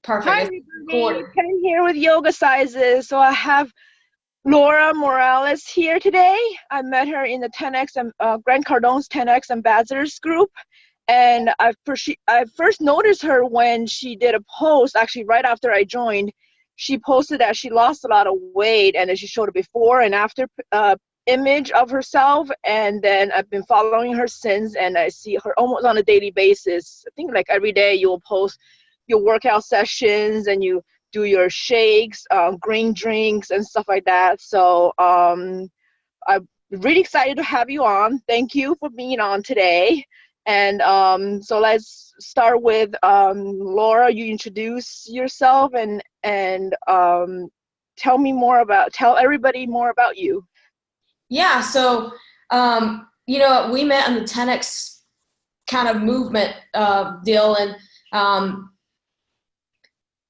Perfect. Hi, It's everybody. recorded. Ken here with Yogacises. So I have Laura Morales here today. I met her in the 10X and Grant Cardone's 10X Ambassadors group. And I first noticed her when she did a post, actually right after I joined. She posted that she lost a lot of weight, and then she showed a before and after image of herself. And then I've been following her since, and I see her almost on a daily basis. I think like every day you'll post your workout sessions and you do your shakes, green drinks and stuff like that. So I'm really excited to have you on. Thank you for being on today. And so let's start with Laura. You introduce yourself and tell everybody more about you. Yeah. So, we met on the 10X kind of movement deal. And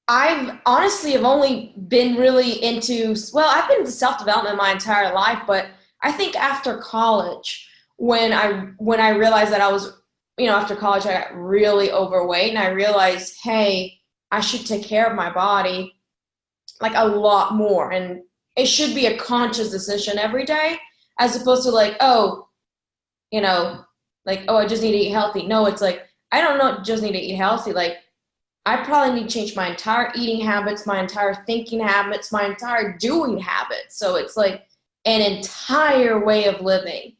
I've honestly have only been really I've been into self-development my entire life, but I think after college, when I realized that I was, after college, I got really overweight, and I realized, hey, I should take care of my body like a lot more. And it should be a conscious decision every day, as opposed to like, oh, I just need to eat healthy. No, it's like, I don't know, just need to eat healthy. Like, I probably need to change my entire eating habits, my entire thinking habits, my entire doing habits. So it's like an entire way of living.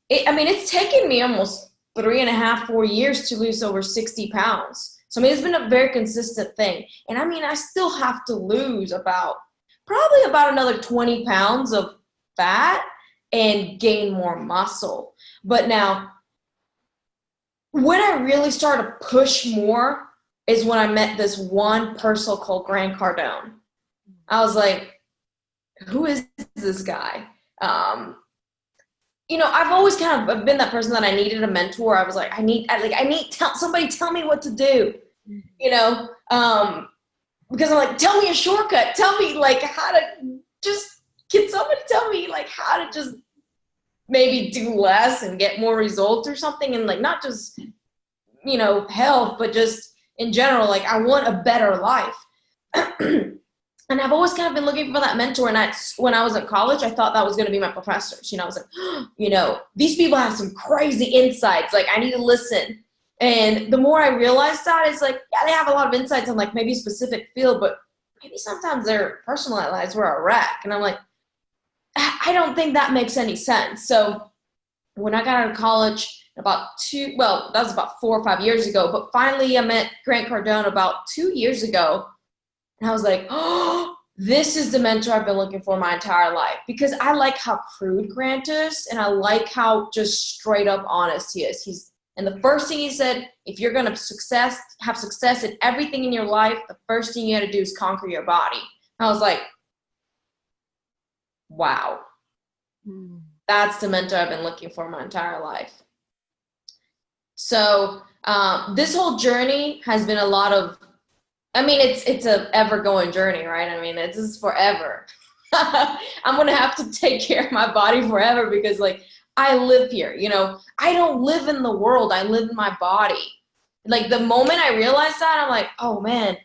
It's taken me almost 3.5, 4 years to lose over 60 pounds. So, it's been a very consistent thing. And I still have to lose probably about another 20 pounds of fat and gain more muscle. But now, when I really started to push more is when I met this one person called Grant Cardone. I was like, who is this guy? I've always kind of been that person that I needed a mentor. I was like, somebody tell me what to do, because I'm like, tell me a shortcut. Tell me like can somebody tell me like how to just maybe do less and get more results or something, and like not just health, but just in general, like I want a better life. And I've always kind of been looking for that mentor. And when I was in college, I thought that was going to be my professors. I was like, these people have some crazy insights. Like, I need to listen. And the more I realized that, it's like, yeah, they have a lot of insights on like maybe a specific field, but maybe sometimes their personal lives were a wreck. And I'm like, I don't think that makes any sense. So when I got out of college, that was about 4 or 5 years ago, but finally I met Grant Cardone about 2 years ago. And I was like, oh, this is the mentor I've been looking for my entire life, because I like how crude Grant is, and I like how just straight up honest he is. And the first thing he said, if you're going to have success in everything in your life, the first thing you got to do is conquer your body. I was like, wow, that's the mentor I've been looking for my entire life. So this whole journey has been a lot of, it's a ever-going journey, right? This is forever. I'm going to have to take care of my body forever, because, like, I live here, I don't live in the world. I live in my body. Like, the moment I realized that, I'm like, oh, man,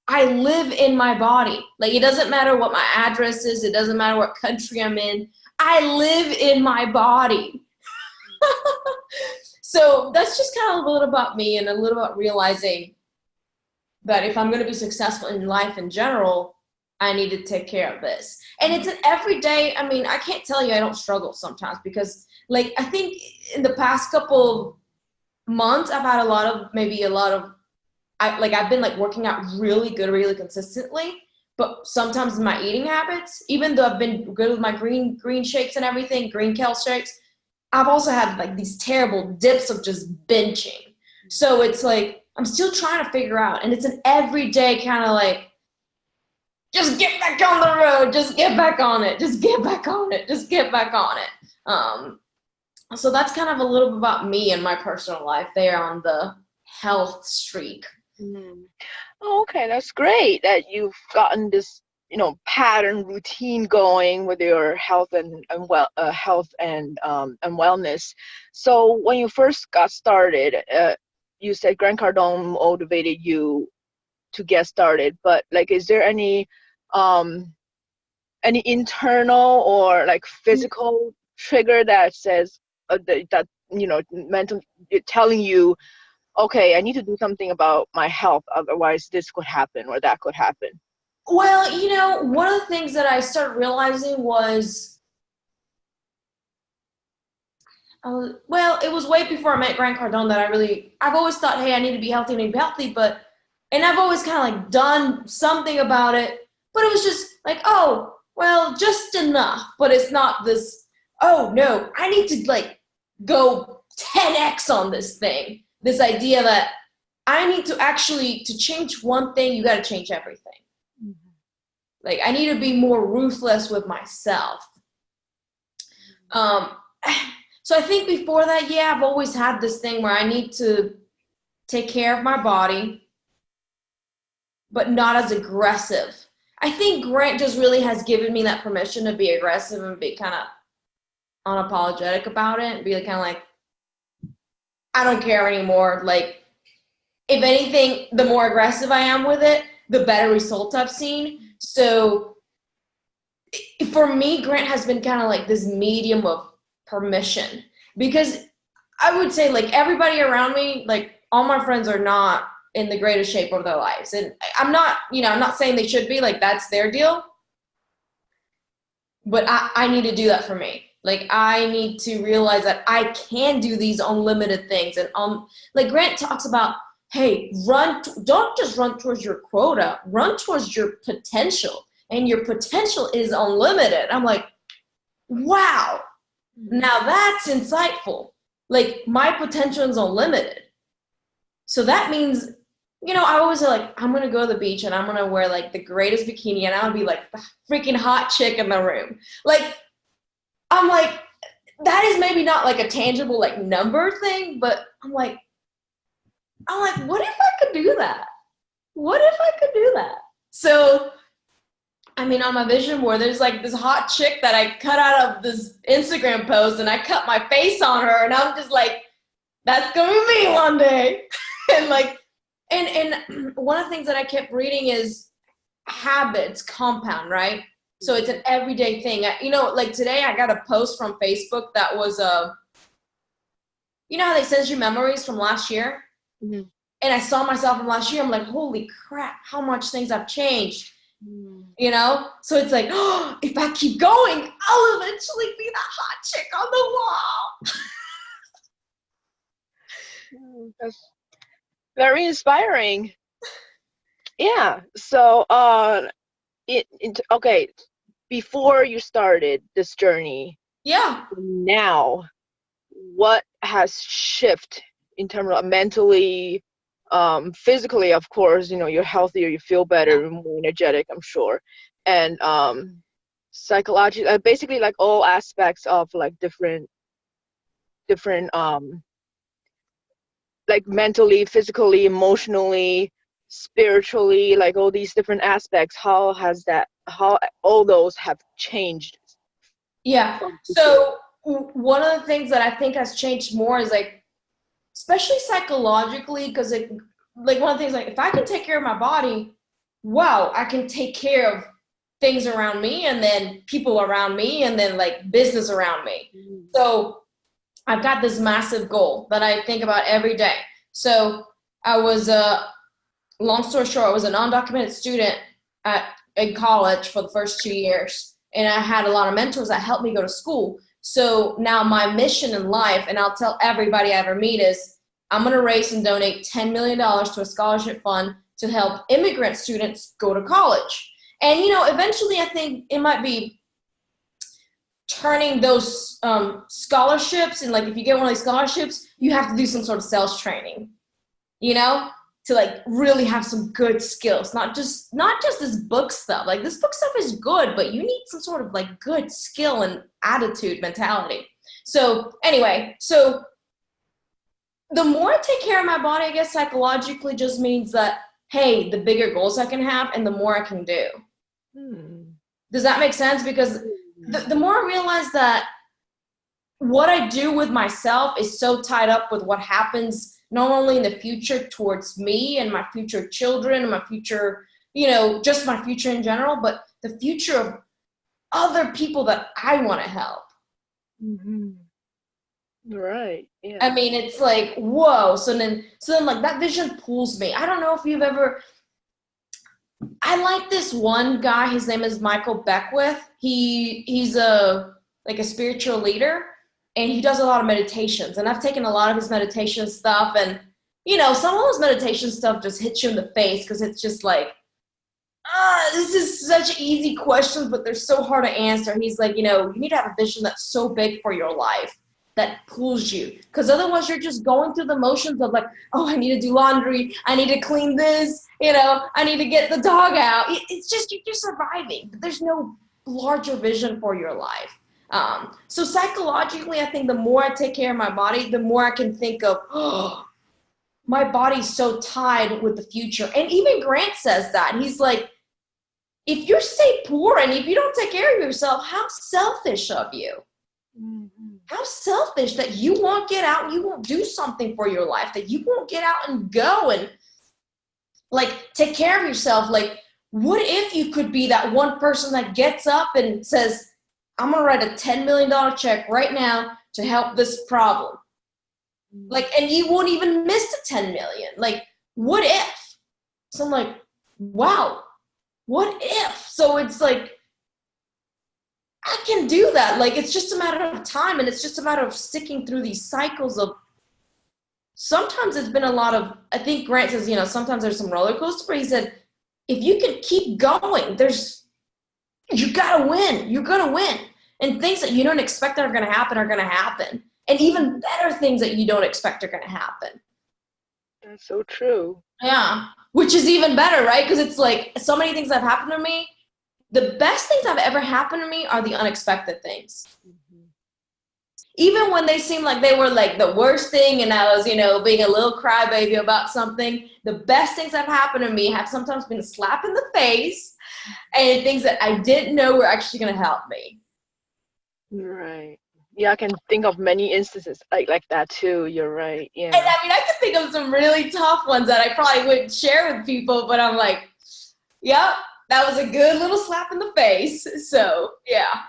I live in my body. Like, it doesn't matter what my address is. It doesn't matter what country I'm in. I live in my body. So that's just kind of a little about me, and a little about realizing that if I'm going to be successful in life in general, I need to take care of this. And it's an everyday, I can't tell you I don't struggle sometimes, because like, I think in the past couple months, I've had I've been like working out really good, really consistently, but sometimes in my eating habits, even though I've been good with my green shakes and everything, green kale shakes, I've also had like these terrible dips of just binging. So it's like, I'm still trying to figure out, and it's an everyday kind of like, just get back on the road, just get back on it, just get back on it, just get back on it. So that's kind of a little bit about me and my personal life there on the health streak. Oh, okay, that's great that you've gotten this, pattern routine going with your health and wellness. So when you first got started, you said Grant Cardone motivated you to get started, but like, is there any internal or like physical trigger that says that mental telling you, okay, I need to do something about my health, otherwise this could happen or that could happen? Well, one of the things that I started realizing was, it was way before I met Grant Cardone that I've always thought, hey, I need to be healthy, and I've always kind of like done something about it, but it was just like, oh, well, just enough, but it's not this, oh no, I need to like go 10x on this thing. This idea that I need to change one thing, you got to change everything. Mm-hmm. Like, I need to be more ruthless with myself. So I think before that, yeah, I've always had this thing where I need to take care of my body, but not as aggressive. I think Grant just really has given me that permission to be aggressive and be kind of unapologetic about it and be kind of like, I don't care anymore. Like, if anything, the more aggressive I am with it, the better results I've seen. So for me, Grant has been kind of like this medium of permission, because I would say like everybody around me, like all my friends are not in the greatest shape of their lives. And I'm not saying they should be, like that's their deal. But I need to do that for me. Like, I need to realize that I can do these unlimited things. And like Grant talks about, hey, don't just run towards your quota, run towards your potential. And your potential is unlimited. I'm like, wow, now that's insightful. Like, my potential is unlimited. So that means, I always say like, I'm going to go to the beach and I'm going to wear like the greatest bikini and I'll be like the freaking hot chick in the room. Like, I'm like, that is maybe not like a tangible like number thing, but I'm like, what if I could do that? What if I could do that? So, I mean, on my vision board, there's like this hot chick that I cut out of this Instagram post and I cut my face on her and I'm just like, that's going to be me one day. And like, and one of the things that I kept reading is habits compound, right? So it's an everyday thing. Like today I got a post from Facebook that was, how they send you memories from last year? Mm-hmm. And I saw myself from last year. I'm like, holy crap, how much things have changed. So it's like, oh, if I keep going, I'll eventually be that hot chick on the wall. That's very inspiring. Yeah. So, okay. Before you started this journey, yeah. Now, what has shifted in terms of mentally, physically? Of course, you're healthier, you feel better, more energetic, I'm sure, and psychologically, basically like all aspects of like different, like mentally, physically, emotionally, spiritually, like all these different aspects. How all those have changed? Yeah. So one of the things that I think has changed more is like, especially psychologically, because like one of the things, like if I can take care of my body, wow, I can take care of things around me and then people around me and then like business around me. Mm-hmm. So I've got this massive goal that I think about every day. So I was, long story short, I was an undocumented student in college for the first 2 years. And I had a lot of mentors that helped me go to school. So now my mission in life, and I'll tell everybody I ever meet, is I'm going to raise and donate $10 million to a scholarship fund to help immigrant students go to college. And, eventually I think it might be turning those scholarships, and like if you get one of these scholarships, you have to do some sort of sales training, to like really have some good skills, not just this book stuff. Like this book stuff is good, but you need some sort of like good skill and attitude mentality. So anyway, so the more I take care of my body, I guess psychologically just means that, hey, the bigger goals I can have and the more I can do. Does that make sense? Because the more I realize that what I do with myself is so tied up with what happens not only in the future towards me and my future children and my future, you know, just my future in general, but the future of other people that I want to help. Mm-hmm. Right. Yeah. I mean, it's like, whoa. So then like that vision pulls me. I don't know if you've ever, I like this one guy, his name is Michael Beckwith. He's a spiritual leader, and he does a lot of meditations, and I've taken a lot of his meditation stuff, and you know, some of those meditation stuff just hits you in the face because it's just like, this is such easy questions, but they're so hard to answer. He's like, you know, you need to have a vision that's so big for your life that pulls you, because otherwise you're just going through the motions of like, oh, I need to do laundry, I need to clean this, you know, I need to get the dog out. It's just, you're just surviving, but there's no larger vision for your life. So psychologically, I think the more I take care of my body, the more I can think of, oh, my body's so tied with the future. And even Grant says that. He's like, if you stay poor and if you don't take care of yourself, how selfish of you. Mm-hmm. How selfish that you won't get out, you won't do something for your life, that you won't get out and go and like take care of yourself. Like, what if you could be that one person that gets up and says, I'm gonna write a $10 million check right now to help this problem. Like, and you won't even miss the 10 million. Like, what if? So I'm like, wow, what if? So it's like, I can do that. Like, it's just a matter of time, and it's just a matter of sticking through these cycles of, sometimes it's been a lot of, I think Grant says, you know, sometimes there's some roller coaster, but he said, if you can keep going, you gotta win. You're gonna win. And things that you don't expect that are gonna happen are gonna happen. And even better things that you don't expect are gonna happen. That's so true. Yeah, which is even better, right? Because it's like, so many things that have happened to me, the best things that have ever happened to me are the unexpected things. Mm-hmm. Even when they seem like they were like the worst thing and I was, you know, being a little crybaby about something, the best things that have happened to me have sometimes been a slap in the face and things that I didn't know were actually going to help me. Right. Yeah, I can think of many instances like that too. You're right. Yeah. And I mean, I can think of some really tough ones that I probably wouldn't share with people, but I'm like, yep, that was a good little slap in the face. So, yeah.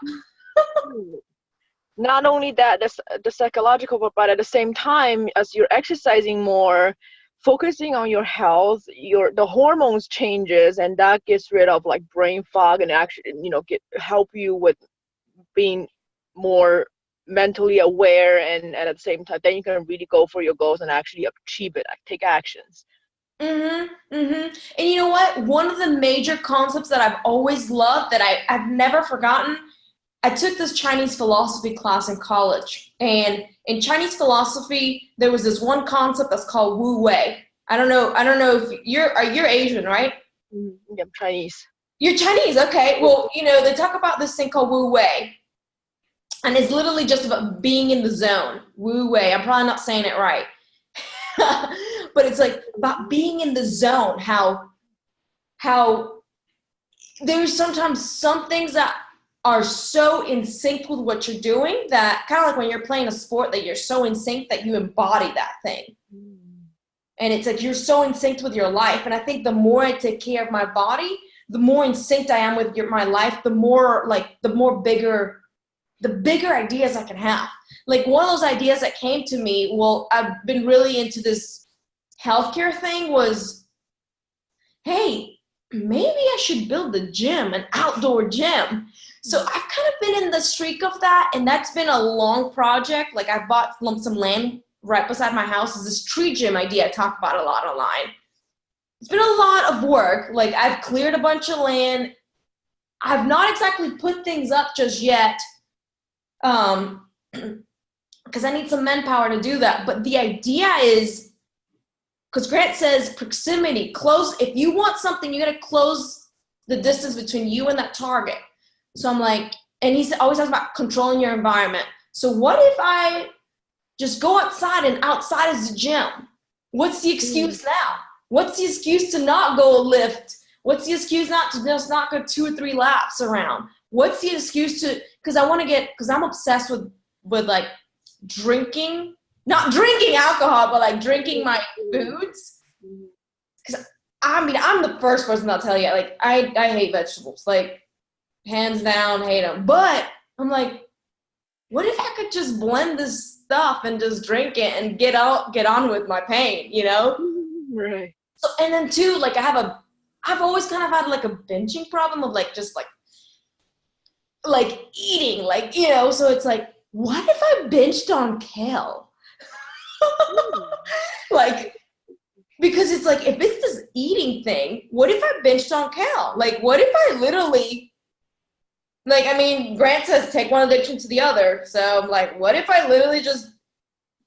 Not only that, the psychological, but at the same time, as you're exercising more, focusing on your health, the hormones changes, and that gets rid of like brain fog and actually, you know, help you with being more mentally aware, and at the same time, then you can really go for your goals and actually achieve it, like take actions. Mm-hmm. Mm-hmm. And you know what? One of the major concepts that I've always loved that I've never forgotten, I took this Chinese philosophy class in college. And in Chinese philosophy, there was this one concept that's called Wuwei. I don't know if you're Asian, right? I'm Chinese. You're Chinese, okay. Well, you know, they talk about this thing called Wuwei. And it's literally just about being in the zone. Wuwei. I'm probably not saying it right. But it's like about being in the zone, how there's sometimes some things that are so in sync with what you're doing that kind of like when you're playing a sport that you're so in sync that you embody that thing. And it's like you're so in sync with your life. And I think the more I take care of my body, the more in sync I am with my life, the bigger ideas I can have. Like one of those ideas that came to me, well, I've been really into this healthcare thing was, hey, maybe I should build a gym, an outdoor gym. So I've kind of been in the streak of that, and that's been a long project. Like I bought some land right beside my house. Is this tree gym idea I talk about a lot online. It's been a lot of work. Like I've cleared a bunch of land. I've not exactly put things up just yet, because I need some manpower to do that. But the idea is, because Grant says proximity, close. If you want something, you got to close the distance between you and that target. So I'm like, and he always talks about controlling your environment. So what if I just go outside and outside is the gym? What's the excuse now? What's the excuse to not go lift? What's the excuse not to just not go 2 or 3 laps around? What's the excuse to, because I'm obsessed with like drinking not drinking alcohol, but like drinking my foods. Because I mean, I'm the first person that'll tell you, like, I hate vegetables, like, hands down, hate them. But I'm like, what if I could just blend this stuff and just drink it and get on with my pain, you know? Right. So, and then too, like, I've always kind of had like a binging problem of like, just like eating, like, you know, so it's like, what if I binged on kale? Like, because it's like, if it's this eating thing, what if I binged on kale? Like, what if I literally, like, I mean, Grant says take one addiction to the other. So I'm like, what if I literally just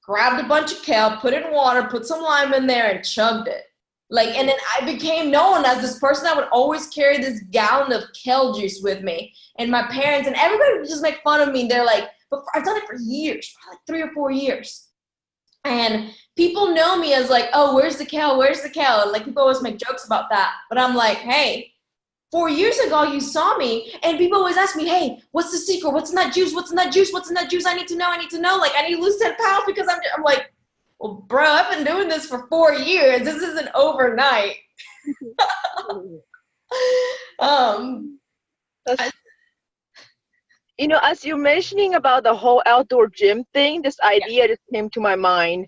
grabbed a bunch of kale, put it in water, put some lime in there, and chugged it? Like, and then I became known as this person that would always carry this gallon of kale juice with me. And my parents and everybody would just make fun of me. They're like, but I've done it for years, probably like 3 or 4 years. And people know me as like, oh, where's the kale? Where's the kale? And like, people always make jokes about that. But I'm like, hey, 4 years ago, you saw me, and people always ask me, hey, what's the secret? What's in that juice? What's in that juice? What's in that juice? I need to know. Like, I need to lose 10 pounds because I'm like, well, bro, I've been doing this for 4 years. This isn't overnight. You know, as you're mentioning about the whole outdoor gym thing, this idea just came to my mind.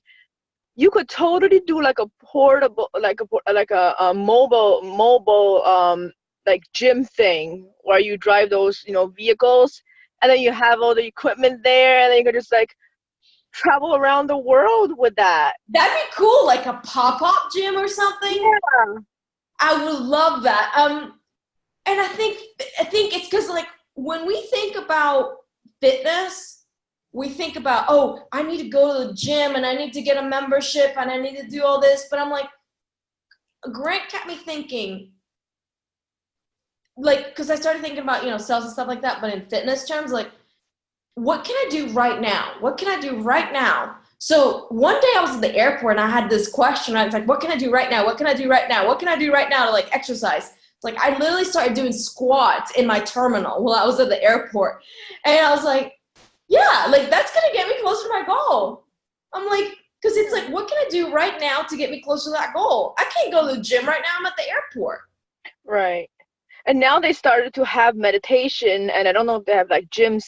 You could totally do like a portable, like a mobile like gym thing where you drive those, you know, vehicles, and then you have all the equipment there, and then you could just like travel around the world with that. That'd be cool, like a pop-up gym or something. Yeah. I would love that. And I think it's because like when we think about fitness, we think about, oh, I need to go to the gym and I need to get a membership and I need to do all this. But I'm like, Grant kept me thinking, like, because I started thinking about, you know, sales and stuff like that, but in fitness terms, like, what can I do right now? What can I do right now? So one day I was at the airport and I had this question. I was like, what can I do right now? What can I do right now? What can I do right now to like exercise? Like, I literally started doing squats in my terminal while I was at the airport. And I was like, yeah, like, that's going to get me closer to my goal. I'm like, because it's like, what can I do right now to get me closer to that goal? I can't go to the gym right now. I'm at the airport. Right. And now they started to have meditation, and I don't know if they have like gym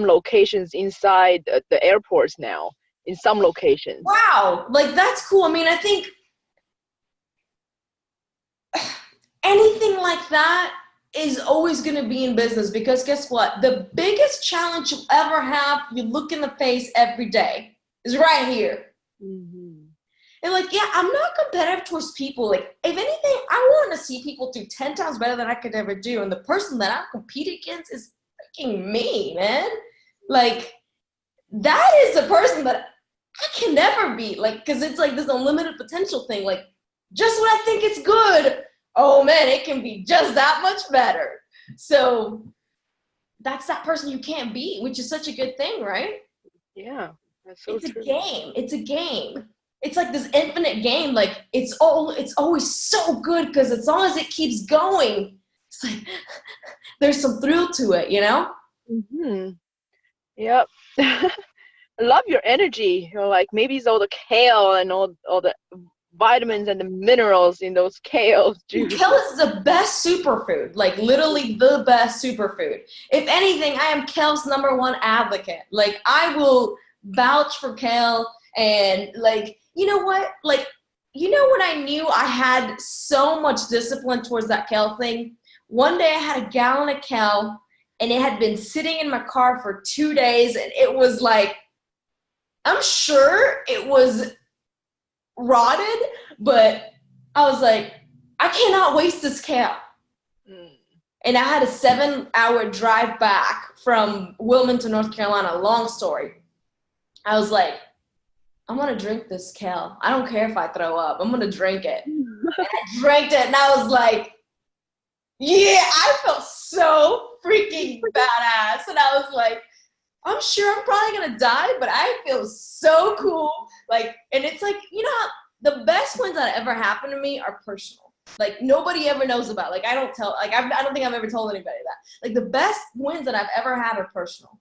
locations inside the airports now in some locations. Wow. Like, that's cool. I mean, I think anything like that is always going to be in business, because guess what? The biggest challenge you'll ever have, you look in the face every day, is right here. Mm-hmm. And like, yeah, I'm not competitive towards people. Like, if anything, I want to see people do 10 times better than I could ever do. And the person that I compete against is freaking me, man. Like, that is the person that I can never beat. Like, because it's like this unlimited potential thing. Like, just when I think it's good, oh man, it can be just that much better. So that's that person you can't beat, which is such a good thing, right? Yeah, that's so true. It's a game. It's like this infinite game. Like, it's always so good, because as long as it keeps going, it's like there's some thrill to it, you know? Mm-hmm. Yep. I love your energy. You know, like, maybe it's all the kale and all the vitamins and the minerals in those kale juices. Kale is the best superfood, like literally the best superfood. If anything, I am kale's #1 advocate. Like, I will vouch for kale. And like, you know what? Like, you know when I knew I had so much discipline towards that kale thing? One day I had a gallon of kale, and it had been sitting in my car for 2 days, and it was like, I'm sure it was rotted, but I was like, I cannot waste this kale. And I had a 7-hour drive back from Wilmington, North Carolina. Long story. I was like, I'm going to drink this kale. I don't care if I throw up. I'm going to drink it. And I drank it, and I was like, yeah, I felt so freaking badass. And I was like, I'm sure I'm probably going to die, but I feel so cool. Like, and it's like, you know, the best ones that ever happened to me are personal. Like, nobody ever knows about. Like, I don't think I've ever told anybody that. Like, the best wins that I've ever had are personal.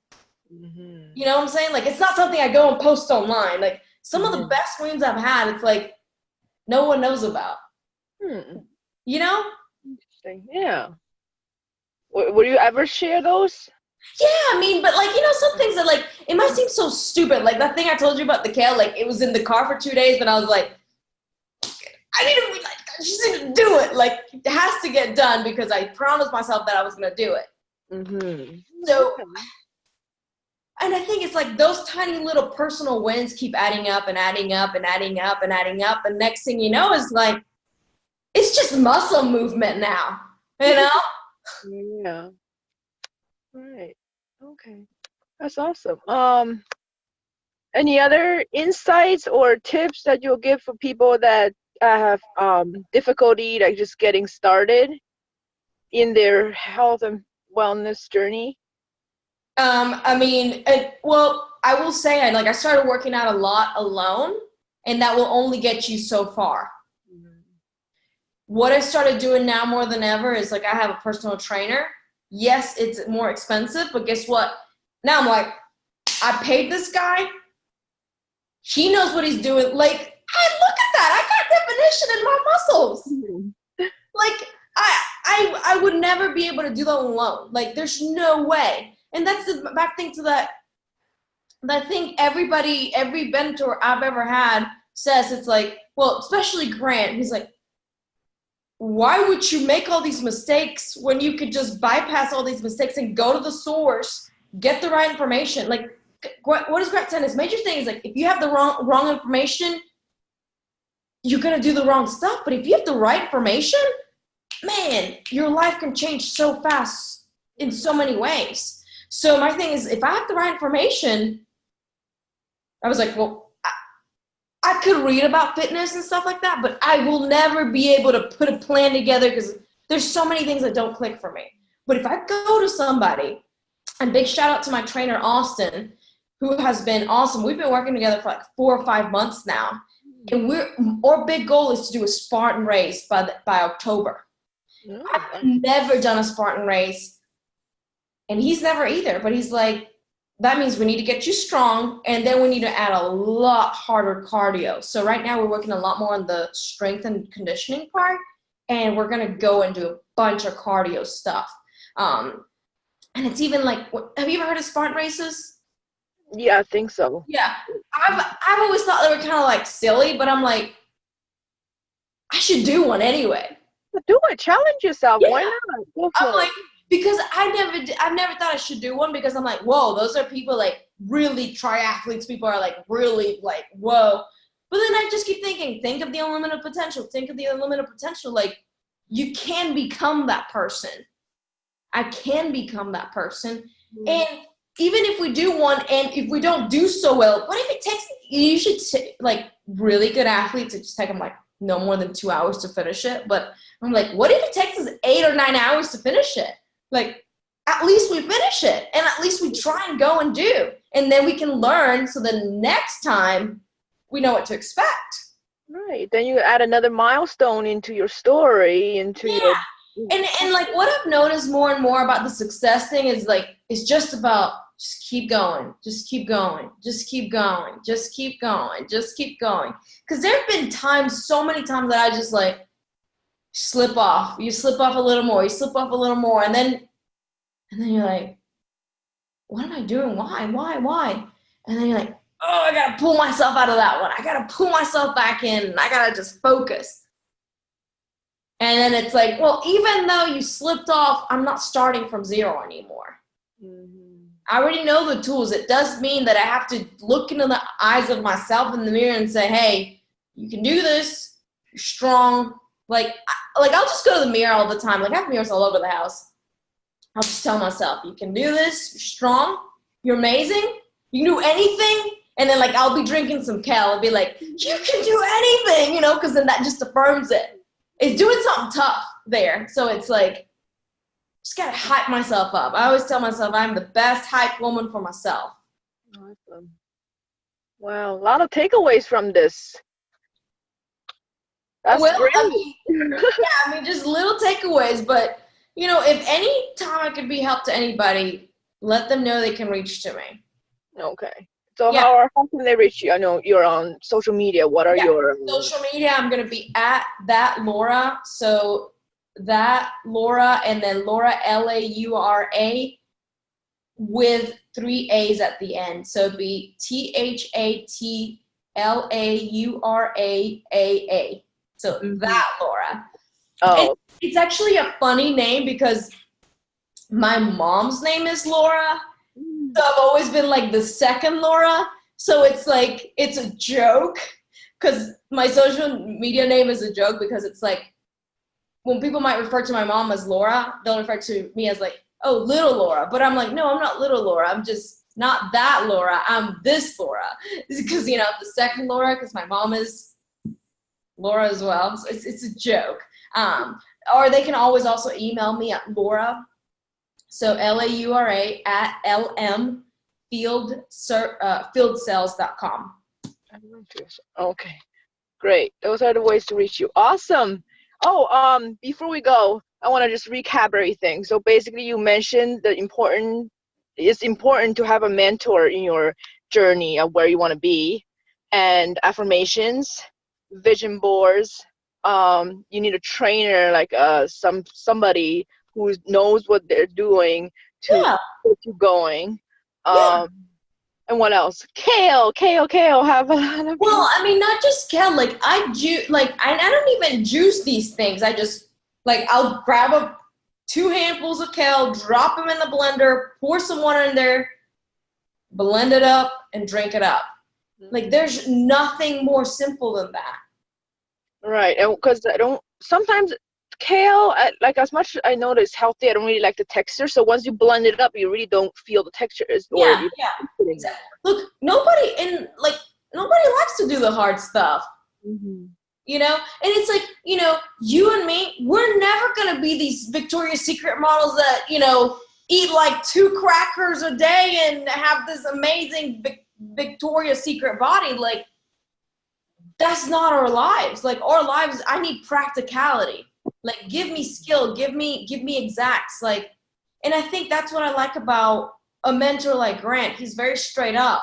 Mm-hmm. You know what I'm saying? Like, it's not something I go and post online. Like, some of the best wins I've had, it's like no one knows about. You know? Interesting. Yeah. Would you ever share those? Yeah, I mean, but like, you know, some things that like, it might seem so stupid. Like that thing I told you about the kale, like it was in the car for 2 days, but I was like, I just need to do it. Like, it has to get done because I promised myself that I was going to do it. Mm-hmm. So, and I think it's like those tiny little personal wins keep adding up and adding up and adding up and adding up. And next thing you know is like, it's just muscle movement now, you know? Yeah. Right. Okay. That's awesome. Any other insights or tips that you'll give for people that have difficulty like just getting started in their health and wellness journey? I mean, well, I will say I started working out a lot alone, and that will only get you so far. What I started doing now more than ever is like I have a personal trainer. Yes, it's more expensive, but guess what? Now I'm like, I paid this guy. He knows what he's doing. Like, I look at that. I got definition in my muscles. Like, I would never be able to do that alone. Like, there's no way. And that's the back thing to that. I think every mentor I've ever had says it's like, well, especially Grant, he's like, why would you make all these mistakes when you could just bypass all these mistakes and go to the source, get the right information? Like, what does Grant say? His major thing is like, if you have the wrong information, you're going to do the wrong stuff. But if you have the right information, man, your life can change so fast in so many ways. So my thing is, if I have the right information, I was like, well, I could read about fitness and stuff like that, but I will never be able to put a plan together because there's so many things that don't click for me. But if I go to somebody, and big shout out to my trainer, Austin, who has been awesome. We've been working together for like 4 or 5 months now. And our big goal is to do a Spartan race by October. I've never done a Spartan race, and he's never either. But he's like, that means we need to get you strong, and then we need to add a lot harder cardio. So right now we're working a lot more on the strength and conditioning part, and we're going to go and do a bunch of cardio stuff. And it's even like, have you ever heard of Spartan races? Yeah, I think so. Yeah. I've always thought they were kind of like silly, but I'm like, I should do one anyway. Do it. Challenge yourself. Yeah. Why not? I'm like, because I've never thought I should do one because I'm like, whoa, those are people like really triathletes. People are like really like, whoa. But then I just keep thinking, think of the unlimited potential. Think of the unlimited potential. Like, you can become that person. I can become that person. Mm-hmm. And even if we do one and if we don't do so well, what if it takes, you should like really good athletes, it just take them like no more than 2 hours to finish it. But I'm like, what if it takes us 8 or 9 hours to finish it? Like, at least we finish it and at least we try and go and do. And then we can learn so the next time we know what to expect. Right. Then you add another milestone into your story, into your... And like what I've noticed more and more about the success thing is like, it's just about just keep going, just keep going, just keep going, just keep going, just keep going. Because there have been times, so many times that I just like slip off. You slip off a little more, you slip off a little more, and then you're like, what am I doing? Why? And then you're like, oh, I gotta pull myself out of that one. I gotta pull myself back in, and I gotta just focus. And then it's like, well, even though you slipped off, I'm not starting from zero anymore. Mm-hmm. I already know the tools. It does mean that I have to look into the eyes of myself in the mirror and say, hey, you can do this. You're strong. Like I'll just go to the mirror all the time. Like, I have mirrors all over the house. I'll just tell myself, you can do this. You're strong. You're amazing. You can do anything. And then, like, I'll be drinking some kale and be like, you can do anything, because then that just affirms it. It's doing something tough there. So it's like, just got to hype myself up. I always tell myself I'm the best hype woman for myself. Awesome. Wow. A lot of takeaways from this. That's great. I mean, just little takeaways. But, if any time I could be help to anybody, let them know they can reach to me. Okay. So how can they reach you? I know you're on social media. What are your social media? I'm gonna be at that Laura. So that Laura and then Laura Laura with 3 A's at the end. So it'd be ThatLauraAA. So that Laura. Oh. It's actually a funny name because my mom's name is Laura. So I've always been like the second Laura. So it's like, it's a joke because my social media name is a joke because it's like, when people might refer to my mom as Laura, they'll refer to me as like, oh, little Laura. But I'm like, no, I'm not little Laura. I'm just not that Laura. I'm this Laura. Because, you know, the second Laura, because my mom is Laura as well. So it's a joke. Or they can always also email me at Laura. So LAURA at lmfieldcells.com. Okay, great. Those are the ways to reach you. Awesome. Oh, before we go, I want to just recap everything. So basically, you mentioned it's important to have a mentor in your journey of where you want to be, and affirmations, vision boards. You need a trainer, like somebody who knows what they're doing to get you going. And what else? Kale. Have a lot of. Well, I mean, not just kale. Like I don't even juice these things. I just I'll grab 2 handfuls of kale, drop them in the blender, pour some water in there, blend it up, and drink it up. Like there's nothing more simple than that. Right, and because sometimes kale, like as much as I know that it's healthy, I don't really like the texture. So once you blend it up, you really don't feel the texture. Exactly. Look, nobody likes to do the hard stuff. You know, and it's like, you know, you and me, we're never gonna be these Victoria's Secret models that, you know, eat like 2 crackers a day and have this amazing Victoria's Secret body. Like, that's not our lives. Like, our lives, I need practicality. Like, give me skill, give me exacts. Like, and I think that's what I like about a mentor like Grant. He's very straight up.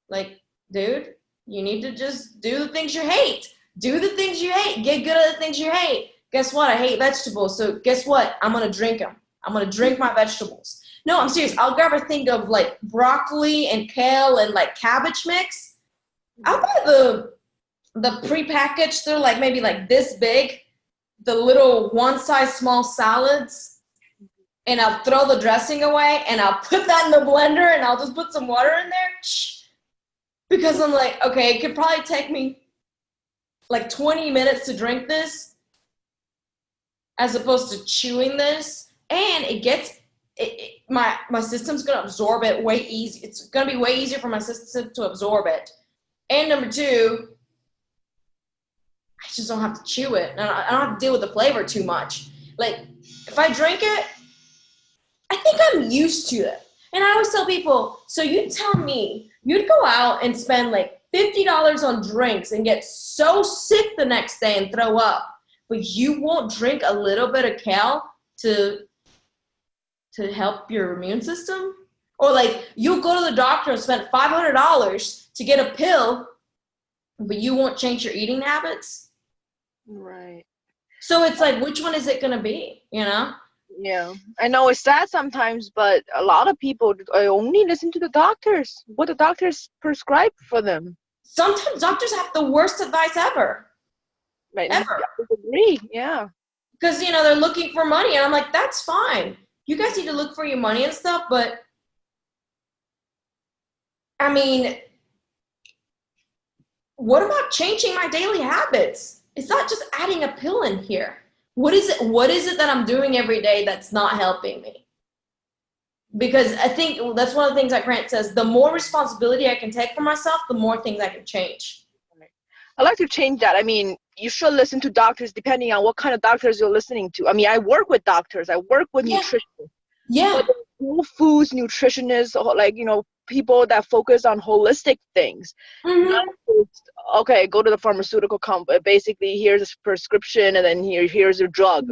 Like, dude, you need to just do the things you hate. Do the things you hate. Get good at the things you hate. Guess what? I hate vegetables. So guess what? I'm going to drink them. I'm going to drink my vegetables. No, I'm serious. I'll grab a thing of like broccoli and kale and like cabbage mix. I'll buy the prepackaged, they're like maybe like this big, the little one size small salads, and I'll throw the dressing away and I'll put that in the blender and I'll just put some water in there. Because I'm like, okay, it could probably take me like 20 minutes to drink this as opposed to chewing this. And my system's going to absorb it way easy. It's going to be way easier for my system to absorb it. And number 2, I just don't have to chew it. And I don't have to deal with the flavor too much. Like, if I drink it, I think I'm used to it. And I always tell people, so you tell me you'd go out and spend like $50 on drinks and get so sick the next day and throw up, but you won't drink a little bit of kale to help your immune system? Or like, you'll go to the doctor and spend $500 to get a pill, but you won't change your eating habits? Right. So it's like, which one is it going to be, you know? Yeah, I know it's sad sometimes, but a lot of people only listen to the doctors, what the doctors prescribe for them. Sometimes doctors have the worst advice ever. Right. Ever. I agree, yeah. Because, you know, they're looking for money, and I'm like, that's fine. You guys need to look for your money and stuff, but, I mean, what about changing my daily habits? It's not just adding a pill in here. What is it that I'm doing every day that's not helping me? Because I think that's one of the things that Grant says, the more responsibility I can take for myself, the more things I can change. I like to change that. I mean, you should listen to doctors depending on what kind of doctors you're listening to. I mean, I work with doctors. I work with nutritionists. Yeah. Whole foods nutritionists, or like, you know, people that focus on holistic things. Not just, okay, go to the pharmaceutical company. Basically, here's a prescription, and then here's your drug.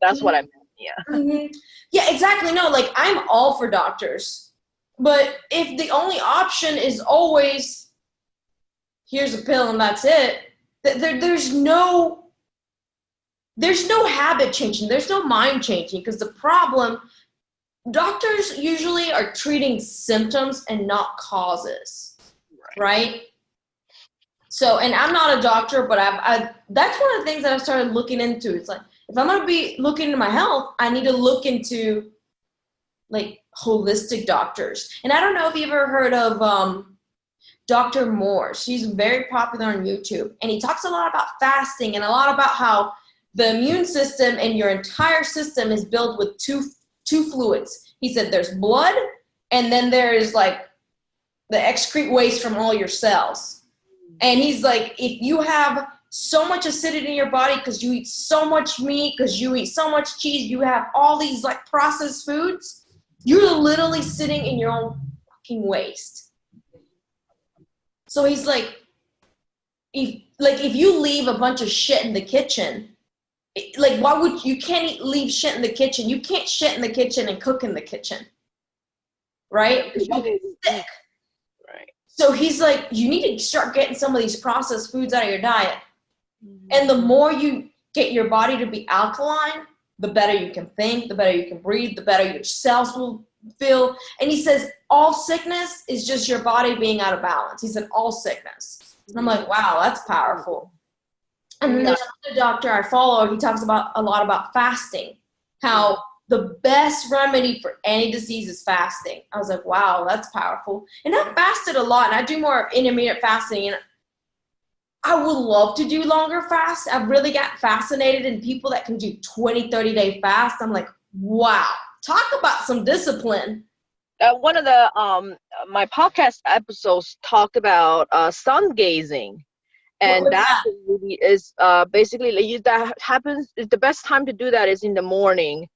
That's what I meant. Yeah. Mm-hmm. Yeah, exactly. No, like I'm all for doctors. But if the only option is always, here's a pill and that's it, there's no habit changing. There's no mind changing, because the problem, doctors usually are treating symptoms and not causes, right? So, and I'm not a doctor, but that's one of the things that I've started looking into. It's like, if I'm going to be looking into my health, I need to look into like holistic doctors. And I don't know if you've ever heard of Dr. Moore. She's very popular on YouTube, and he talks a lot about fasting and a lot about how the immune system and your entire system is built with two fluids. He said there's blood, and then there's like the excrete waste from all your cells. And he's like, if you have so much acidity in your body because you eat so much meat, because you eat so much cheese, you have all these like processed foods, you're literally sitting in your own fucking waste. So he's like, if you leave a bunch of shit in the kitchen, like why would you can't leave shit in the kitchen? You can't shit in the kitchen and cook in the kitchen, right? Because you'll get sick. Right. So he's like, you need to start getting some of these processed foods out of your diet. Mm-hmm. And the more you get your body to be alkaline, the better you can think, the better you can breathe, the better your cells will feel. And he says, all sickness is just your body being out of balance. He said, all sickness. And I'm like, wow, that's powerful. And then there's another doctor I follow. He talks about a lot about fasting, how the best remedy for any disease is fasting. I was like, wow, that's powerful. And I've fasted a lot, and I do more intermittent fasting. And I would love to do longer fasts. I've really got fascinated in people that can do 20, 30-day fast. I'm like, wow, talk about some discipline. One of the my podcast episodes talked about sun gazing. And that really is basically that happens. The best time to do that is in the morning,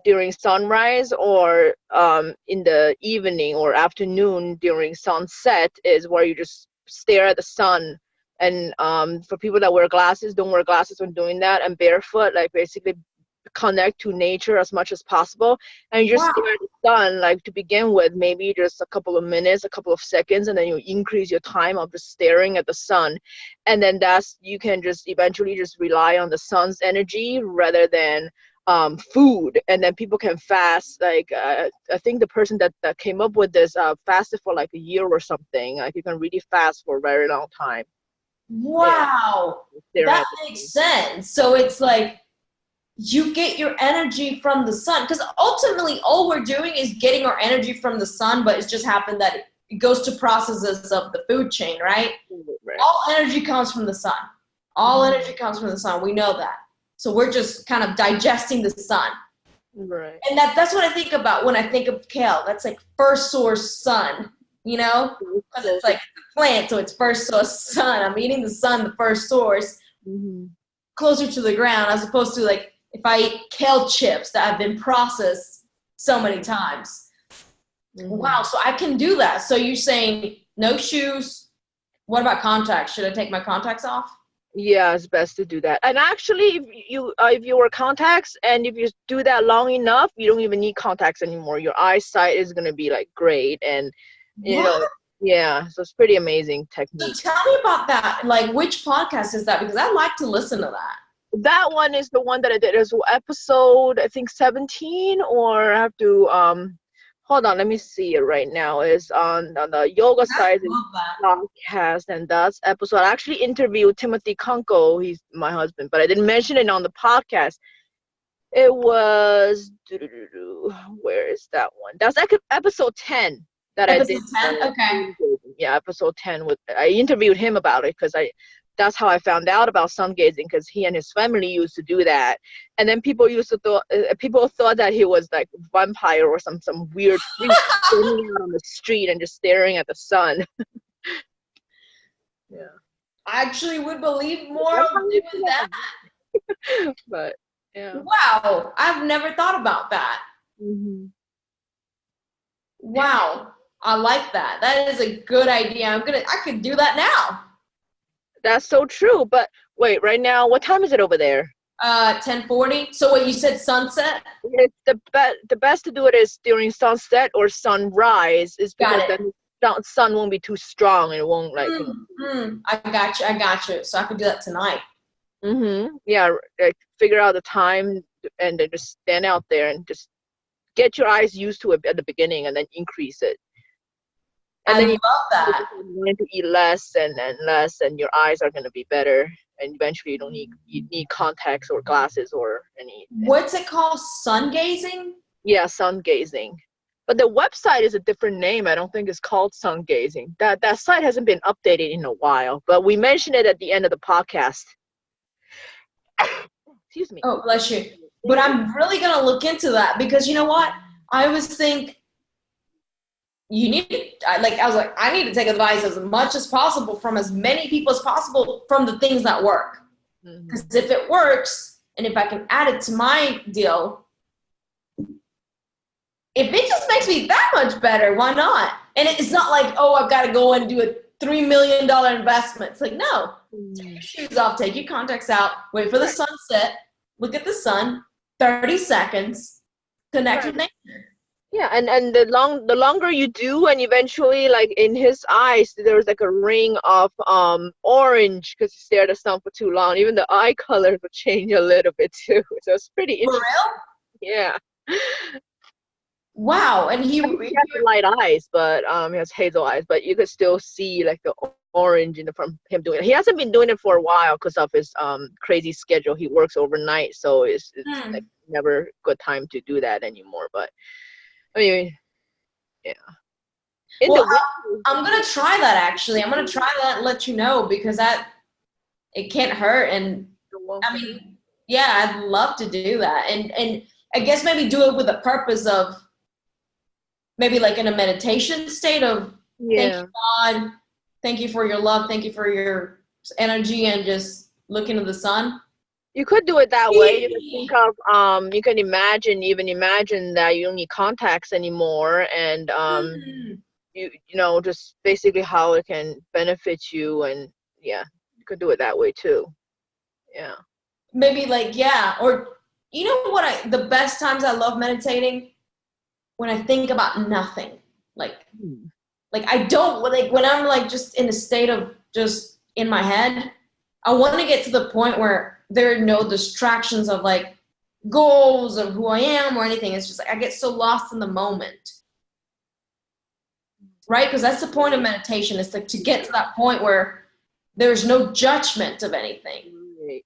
during sunrise, or in the evening or afternoon during sunset, is where you just stare at the sun. And for people that wear glasses, don't wear glasses when doing that, and barefoot, like basically connect to nature as much as possible, and you just stare at the sun, like to begin with, maybe just a couple of minutes, a couple of seconds, and then you increase your time of just staring at the sun. And then you can just eventually just rely on the sun's energy rather than food. And then people can fast, like I think the person that came up with this fasted for like a year or something. Like you can really fast for a very long time. Wow, that makes sense. So it's like you get your energy from the sun, because ultimately all we're doing is getting our energy from the sun, but it's just happened that it goes to processes of the food chain, right? All energy comes from the sun. All energy comes from the sun. We know that. So we're just kind of digesting the sun. Right. And that's what I think about when I think of kale. That's like first source sun, you know? Because it's like a plant, so it's first source sun. I'm eating the sun, the first source, closer to the ground, as opposed to like if I eat kale chips that have been processed so many times. Wow, so I can do that. So you're saying no shoes. What about contacts? Should I take my contacts off? Yeah, it's best to do that. And actually, if you wear contacts, and if you do that long enough, you don't even need contacts anymore. Your eyesight is gonna be like great, and you know, yeah. So it's pretty amazing technique. So tell me about that. Like, which podcast is that? Because I'd like to listen to that. That one is the one that I did. It's episode, I think 17, or I have to hold on, let me see it right now. It's on the Yogacises Podcast, and that's episode. I actually interviewed Timothy Kunkel. He's my husband, but I didn't mention it on the podcast. It was, where is that one? That's like episode 10 that I did. 10? Okay. Yeah, episode 10. I interviewed him about it because that's how I found out about sun gazing, because he and his family used to do that. And then people thought that he was like a vampire or some weird freak standing out on the street and just staring at the sun. Yeah. I actually would believe more of doing that. But yeah. Wow, I've never thought about that. Wow, I like that. That is a good idea. I could do that now. That's so true. But wait, right now, what time is it over there? 10:40. So what you said, sunset? It's the best to do it is during sunset or sunrise, is because then the sun won't be too strong and it won't like. I got you. So I could do that tonight. Yeah, like figure out the time and then just stand out there and just get your eyes used to it at the beginning and then increase it. And then love that. You need to eat less and less, and your eyes are going to be better. And eventually, you need contacts or glasses or any. What's it called? Sun gazing? Yeah, sun gazing. But the website is a different name. I don't think it's called sun gazing. That site hasn't been updated in a while. But we mentioned it at the end of the podcast. Excuse me. Oh, bless you. But I'm really going to look into that because you know what? I always think I was like, I need to take advice as much as possible from as many people as possible from the things that work. Because if it works, and if I can add it to my deal, if it just makes me that much better, why not? And it's not like, oh, I've got to go and do a $3 million investment. It's like, no, take your shoes off, take your contacts out, wait for the sunset, look at the sun, 30 seconds, connect with nature. Yeah, and the longer you do, and eventually, like in his eyes, there's like a ring of orange because he stared at the sun for too long. Even the eye color would change a little bit too. So it's pretty interesting. For real? Yeah. Wow, and he has light eyes, but he has hazel eyes, but you could still see like the orange from him doing it. He hasn't been doing it for a while because of his crazy schedule. He works overnight, so it's like never a good time to do that anymore. But I mean, yeah. I'm gonna try that actually. I'm gonna try that and let you know because it can't hurt. And I mean, yeah, I'd love to do that. And I guess maybe do it with the purpose of maybe like in a meditation state of thank you, God, thank you for your love, thank you for your energy, and just look into the sun. You could do it that way. You can think of, you can imagine that you don't need contacts anymore, and you know, just basically how it can benefit you, and yeah, you could do it that way too. Yeah. Maybe like or you know what? The best times I love meditating when I think about nothing, like I don't like when I'm like just in a state of just in my head. I want to get to the point where there are no distractions of like goals of who I am or anything. It's just like I get so lost in the moment, right? Because that's the point of meditation, is to get to that point where there's no judgment of anything. Right.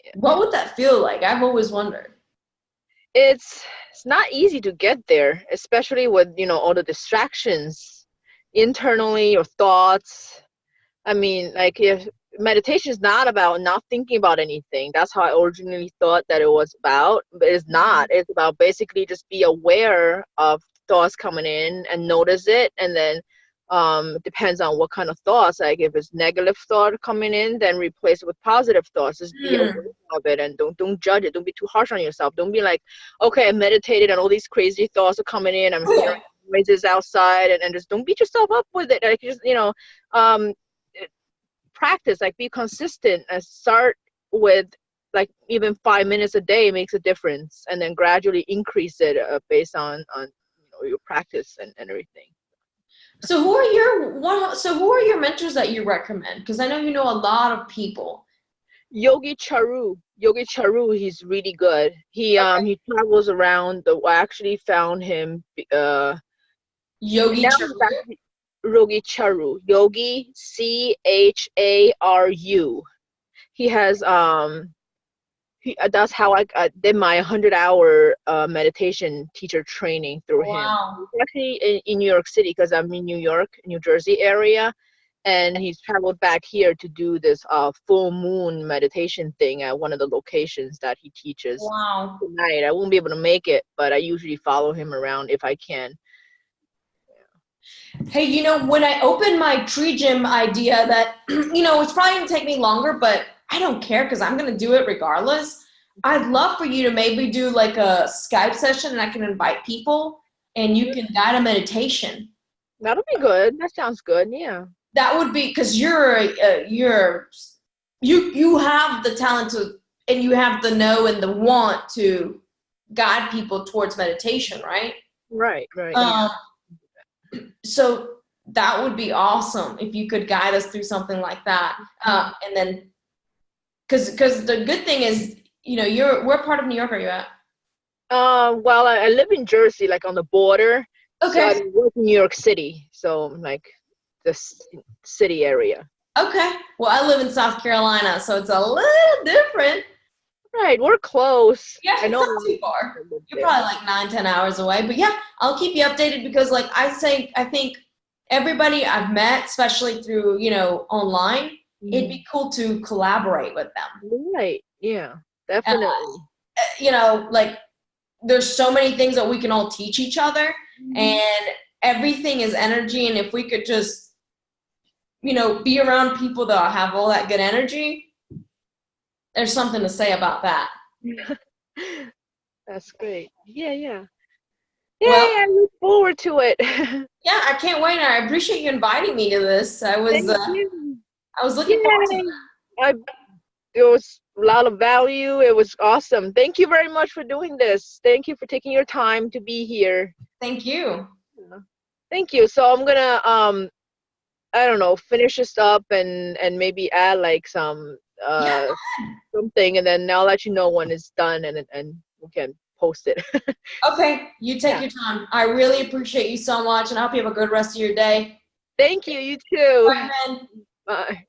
Yeah. What would that feel like? I've always wondered. It's not easy to get there, especially with, you know, all the distractions internally, your thoughts. I mean, like if meditation is not about not thinking about anything. That's how I originally thought that it was about, but it's not. It's about basically just be aware of thoughts coming in and notice it, and then it depends on what kind of thoughts. Like if it's negative thought coming in, then replace it with positive thoughts. Just be aware of it and don't judge it. Don't be too harsh on yourself. Don't be like, okay, I meditated and all these crazy thoughts are coming in. I'm hearing noises outside, and just don't beat yourself up with it. Like just, you know, practice, like be consistent and start with like even 5 minutes a day makes a difference, and then gradually increase it based on you know, your practice and everything. So who are your mentors that you recommend? Because I know you know a lot of people. Charu, he's really good. He travels around. I actually found him. Yogi Charu. Yogi Charu. He has that's how I did my 100-hour meditation teacher training through him. He's actually in New York City because I'm in New York, New Jersey area, and he's traveled back here to do this full moon meditation thing at one of the locations that he teaches. Wow. Tonight I won't be able to make it, but I usually follow him around if I can. Hey, you know, when I opened my tree gym idea that, you know, it's probably going to take me longer, but I don't care because I'm going to do it regardless. I'd love for you to maybe do like a Skype session and I can invite people and you can guide a meditation. That'll be good. That sounds good. Yeah. That would be, because you have the talent to and you have the know and the want to guide people towards meditation, right? Right. So that would be awesome if you could guide us through something like that. And then, because the good thing is, where part of New York are you at? Well, I live in Jersey, like on the border. Okay. So I work in New York City, so like this city area. Okay. Well, I live in South Carolina, so it's a little different. Right, we're close. Yeah, I it's know not too far. You're probably like 9-10 hours away. But yeah, I'll keep you updated because like I think everybody I've met, especially through, online, it'd be cool to collaborate with them. Right. Yeah, definitely. Like there's so many things that we can all teach each other, and everything is energy. And if we could just, be around people that have all that good energy, there's something to say about that. That's great. Yeah. Well, I look forward to it. Yeah, I can't wait. I appreciate you inviting me to this. I was looking forward to it. It was a lot of value. It was awesome. Thank you very much for doing this. Thank you for taking your time to be here. Thank you. Thank you. So I'm gonna I don't know, finish this up and maybe add like some something, and then I'll let you know when it's done, and we can post it. Okay, you take your time. I really appreciate you so much, and I hope you have a good rest of your day. Thank you. You too. Bye, man. Bye.